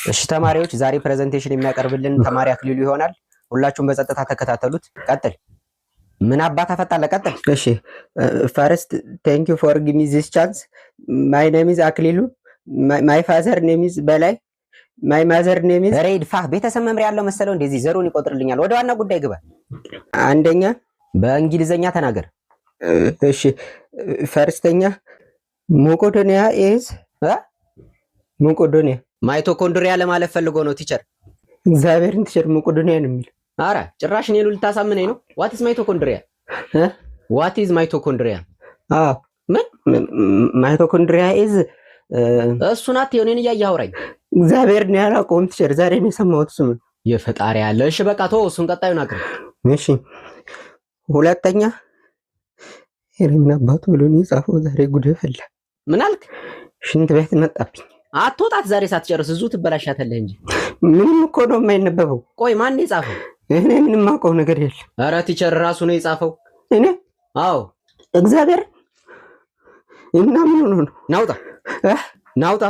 እሺ ተማሪዎች ዛሬ ፕሬዘንቴሽን የሚያቀርብልን ተማሪ አክሊሉ ይሆናል። ሁላችሁም በጸጥታ ተከታተሉት። ቀጥል። ምን አባታ ፈጣለ ቀጥል። እሺ ፈርስት ቴንክ ዩ ፎር ጊቭ ሚ ዚስ ቻንስ ማይ ኔም ኢዝ አክሊሉ ማይ ፋዘር ኔም ኢዝ በላይ ማይ ማዘር ኔም ኢዝ ሬድ ፋህ ቤተሰብ መምሪያ ያለው መሰለው እንደዚህ ዘሩን ይቆጥርልኛል። ወደ ዋና ጉዳይ ግባ። አንደኛ በእንግሊዘኛ ተናገር። እሺ ፈርስተኛ ሞቆዶኒያ ኢዝ ሞቆዶኒያ ማይቶኮንድሪያ ለማለት ፈልጎ ነው ቲቸር። እግዚአብሔርን ቲቸር ሞቆዶኒያ ነው የሚል። አረ ጭራሽ እኔን ልታሳምነኝ ነው። ዋት ኢዝ ማይቶኮንድሪያ? ዋት ኢዝ ማይቶኮንድሪያ? ምን ማይቶኮንድሪያ ኢዝ እሱ ናት። የኔን እያየህ አውራኝ። እግዚአብሔርን ያላውቀውም ቲቸር፣ ዛሬ ነው የሰማሁት ስሙ። የፈጣሪ ያለ። እሺ በቃ ተወው እሱን፣ ቀጣዩን አቅርብ። እሺ ሁለተኛ ምን አባቱ ብሎ ነው የጻፈው? ዛሬ ጉድ ፈላ። ምን አልክ? ሽንት ቤት መጣብኝ። አትወጣት ዛሬ ሳትጨርስ እዙ ትበላሻተለህ እንጂ ምንም እኮ ነው የማይነበበው። ቆይ ማን ነው የጻፈው? እኔ ምንም አውቀው ነገር የለም። ኧረ ቲቸር ራሱ ነው የጻፈው። እኔ? አዎ እግዚአብሔር። እና ምን ሆኖ ነው? ናውጣ ናውጣ።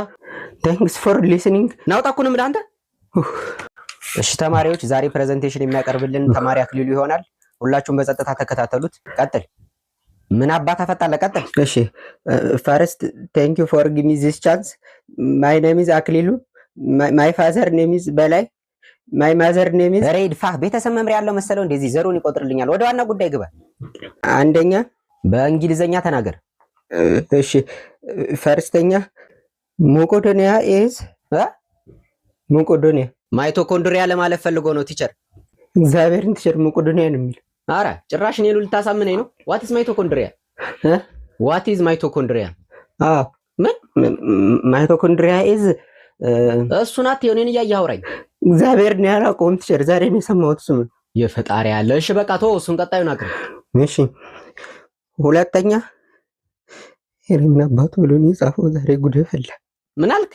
ታንክስ ፎር ሊስኒንግ። ናውጣ እኮ ነው የምልህ አንተ። እሺ ተማሪዎች ዛሬ ፕሬዘንቴሽን የሚያቀርብልን ተማሪ አክሊሉ ይሆናል። ሁላችሁም በጸጥታ ተከታተሉት። ቀጥል። ምን አባታ ፈጣለ ቀጥል። እሺ ፈርስት ቴንክ ዩ ፎር ጊቭ ሚ ዚስ ቻንስ ማይ ኔም ኢዝ አክሊሉ ማይ ፋዘር ኔም ኢዝ በላይ ማይ ማዘር ኔም ኢዝ ሬድ ፋህ ቤተሰብ መምሪያ ያለው መሰለው እንደዚህ ዘሩን ይቆጥርልኛል። ወደ ዋና ጉዳይ ግባ። አንደኛ በእንግሊዘኛ ተናገር። እሺ ፈርስተኛ ሞቆዶኒያ ኢዝ ሞቆዶኒያ ማይቶኮንድሪያ ለማለት ፈልጎ ነው ቲቸር። እግዚአብሔርን ቲቸር ሞቆዶኒያ ነው የሚል። አረ ጭራሽ እኔን ልታሳምነኝ ነው። ዋት ኢዝ ማይቶኮንድሪያ? ዋት ኢዝ ማይቶኮንድሪያ? ምን ማይቶኮንድሪያ ኢዝ እሱ ናት። የኔን እያየህ አውራኝ። እግዚአብሔርን ያላውቀውም ቲቸር፣ ዛሬ ነው የሰማሁት ስሙ። የፈጣሪ ያለ። እሺ በቃ ተወው እሱን፣ ቀጣዩን አቅርብ። እሺ ሁለተኛ ምን አባቱ ብሎ ነው የጻፈው? ዛሬ ጉድ ፈላ። ምን አልክ?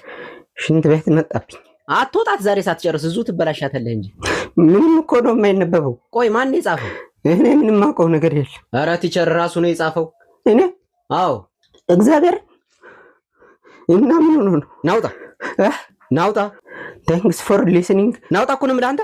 ሽንት ቤት መጣብኝ። አትወጣት ዛሬ ሳትጨርስ እዙ ትበላሻተለህ እንጂ ምንም እኮ ነው የማይነበበው። ቆይ ማን ነው የጻፈው? እኔ ምንም አውቀው ነገር የለም። ኧረ ቲቸር ራሱ ነው የጻፈው። እኔ? አዎ እግዚአብሔር። እና ምን ሆኖ ነው? ናውጣ ናውጣ። ታንክስ ፎር ሊስኒንግ። ናውጣ እኮ ነው የምልህ አንተ።